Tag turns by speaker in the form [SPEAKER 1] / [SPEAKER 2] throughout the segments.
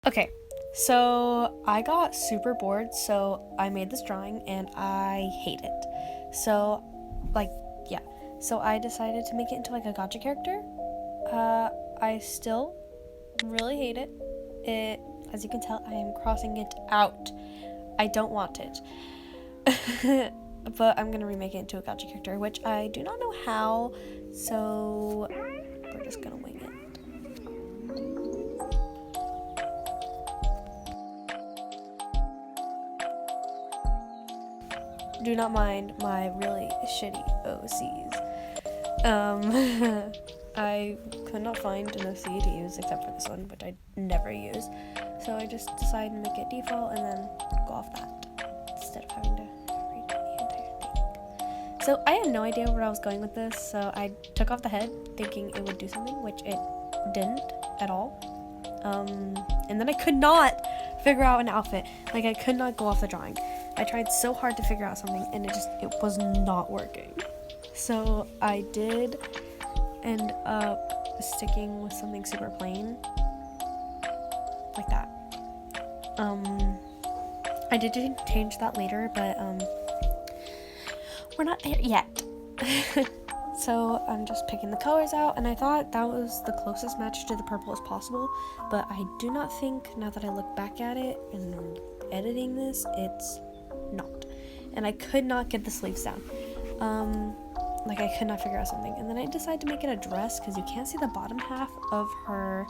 [SPEAKER 1] Okay, so I got super bored, so I made this drawing and I hate it. So, like, yeah. So I decided to make it into like a gotcha character. I still really hate it. As you can tell, I am crossing it out. I don't want it. But I'm gonna remake it into a gotcha character, which I do not know how, so we're just gonna wing it. Do not mind my really shitty OCs. I could not find an OC to use except for this one, which I never use. So I just decided to make it default and then go off that instead of having to read the entire thing. So I had no idea where I was going with this, so I took off the head thinking it would do something, which it didn't at all. And then I could not figure out an outfit. Like, I could not go off the drawing. I tried so hard to figure out something and it was not working. So I did end up sticking with something super plain like that. I did change that later, but we're not there yet. So I'm just picking the colors out, and I thought that was the closest match to the purple as possible, but I do not think, now that I look back at it and editing this, it's not. And I could not get the sleeves down. Like, I could not figure out something. And then I decided to make it a dress because you can't see the bottom half of her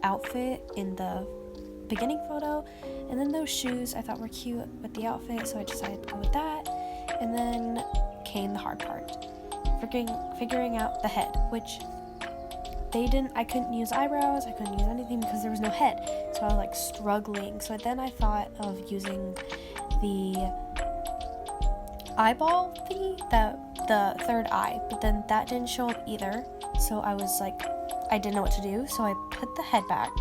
[SPEAKER 1] outfit in the beginning photo. And then those shoes I thought were cute with the outfit, so I decided to go with that. And then came the hard part, figuring out the head, which I couldn't use eyebrows, I couldn't use anything because there was no head, so I was like struggling. So then I thought of using the eyeball thingy, the third eye, but then that didn't show up either, so I was like, I didn't know what to do, so I put the head back,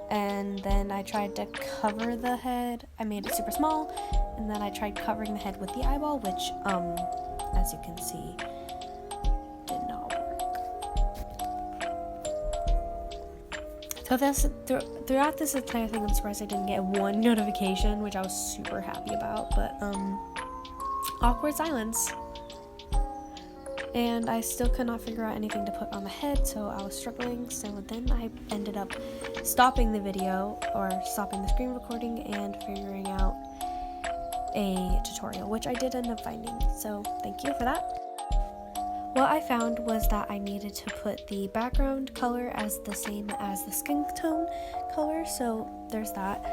[SPEAKER 1] and then I tried to cover the head. I made it super small, and then I tried covering the head with the eyeball, which, as you can see, did not work. So throughout this entire thing, I'm surprised I didn't get one notification, which I was super happy about, but, awkward silence. And I still could not figure out anything to put on the head, so I was struggling. So then I ended up stopping the video, or stopping the screen recording, and figuring out a tutorial, which I did end up finding, so thank you for that. What I found was that I needed to put the background color as the same as the skin tone color, so there's that.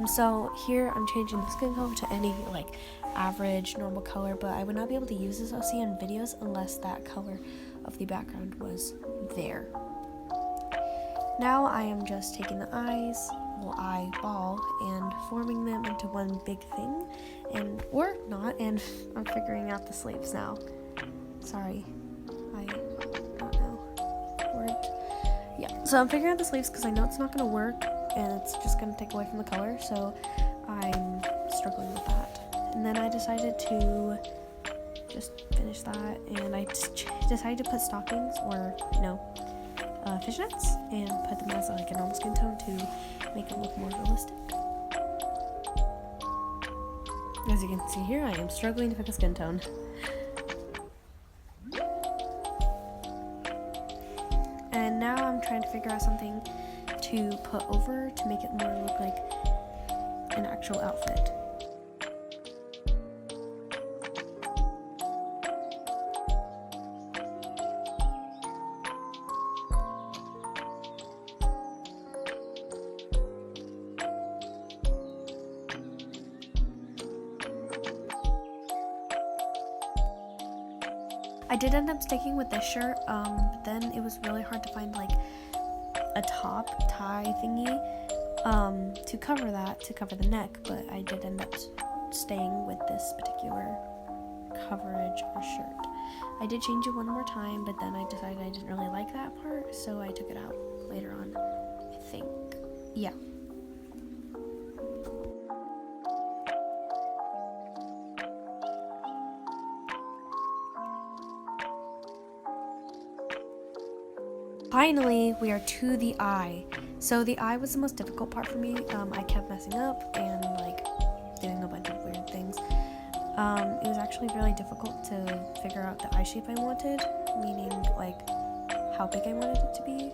[SPEAKER 1] So here I'm changing the skin color to any like average normal color, but I would not be able to use this OC in videos unless that color of the background was there. Now I am just taking the eyeball and forming them into one big thing, or not, and I'm figuring out the sleeves now. Sorry, I don't know words. Yeah, so I'm figuring out the sleeves because I know it's not going to work and it's just going to take away from the color, so I'm struggling with that. And then I decided to just finish that, and I decided to put stockings, or fishnets, and put them as like a normal skin tone to make it look more realistic. As you can see here, I am struggling to pick a skin tone. And now I'm trying to figure out something to put over to make it more look like an actual outfit. I did end up sticking with this shirt, but then it was really hard to find like a top tie thingy to cover the neck, but I did end up staying with this particular coverage or shirt. I did change it one more time, but then I decided I didn't really like that part, so I took it out later on, I think. Yeah. finally, we are to the eye. So the eye was the most difficult part for me. I kept messing up and like doing a bunch of weird things. It was actually really difficult to figure out the eye shape I wanted, meaning like how big I wanted it to be.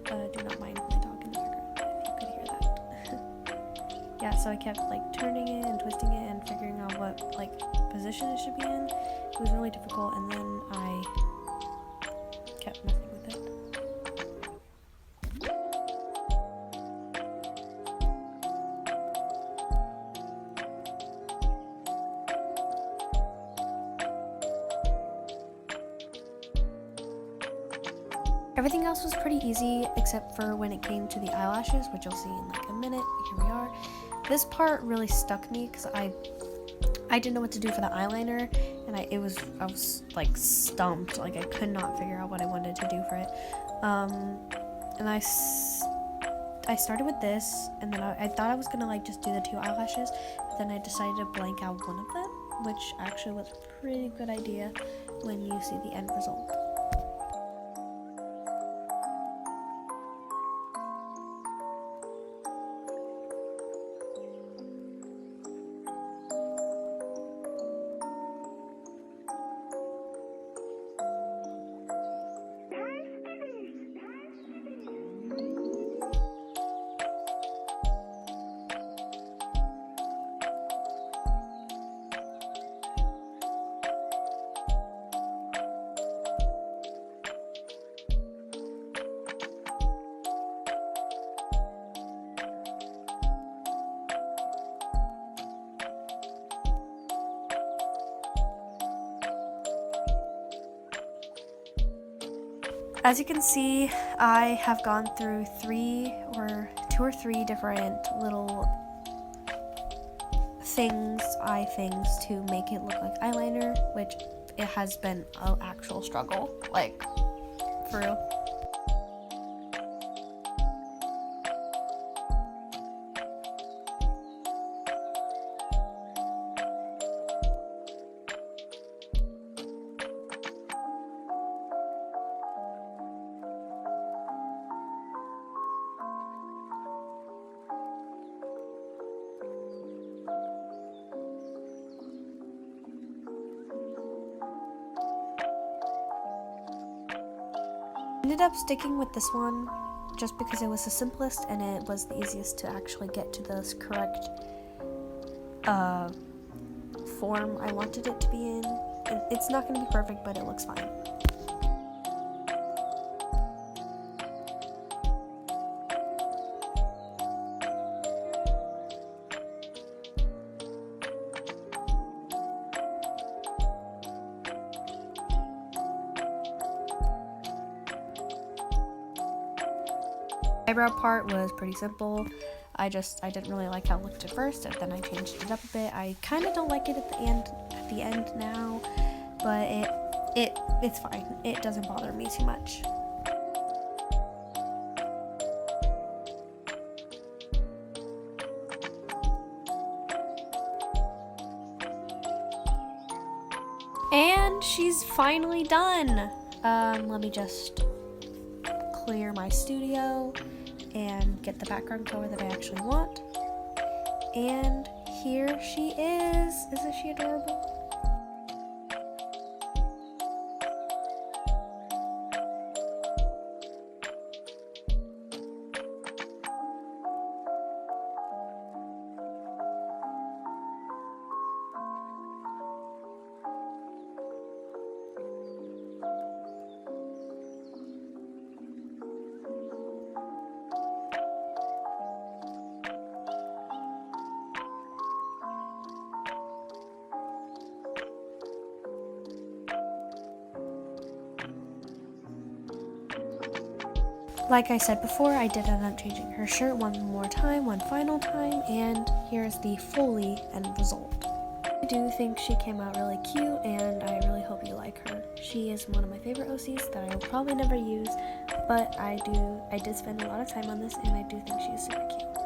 [SPEAKER 1] Do not mind my dog in the background if you could hear that. Yeah, so I kept like turning it and twisting it and figuring out what like position it should be in. It was really difficult, and then I kept messing with it. Everything else was pretty easy except for when it came to the eyelashes, which you'll see in like a minute. Here we are. This part really stuck me because I didn't know what to do for the eyeliner, and I was like stumped. Like I could not figure out what I wanted to do for it. And I started with this, and then I thought I was gonna like just do the 2 eyelashes, but then I decided to blank out one of them, which actually was a pretty good idea when you see the end result. As you can see, I have gone through 2 or 3 different little eye things to make it look like eyeliner, which it has been an actual struggle, like, for real. Ended up sticking with this one just because it was the simplest and it was the easiest to actually get to this correct form I wanted it to be in. It's not going to be perfect, but it looks fine. Eyebrow part was pretty simple. I didn't really like how it looked at first, and then I changed it up a bit. I kind of don't like it at the end now, but it's fine. It doesn't bother me too much. And she's finally done. Let me just clear my studio and get the background color that I actually want. And here she is. Isn't she adorable? Like I said before, I did end up changing her shirt one final time, and here's the fully end result. I do think she came out really cute, and I really hope you like her. She is one of my favorite OCs that I will probably never use, but I did spend a lot of time on this, and I do think she is super cute.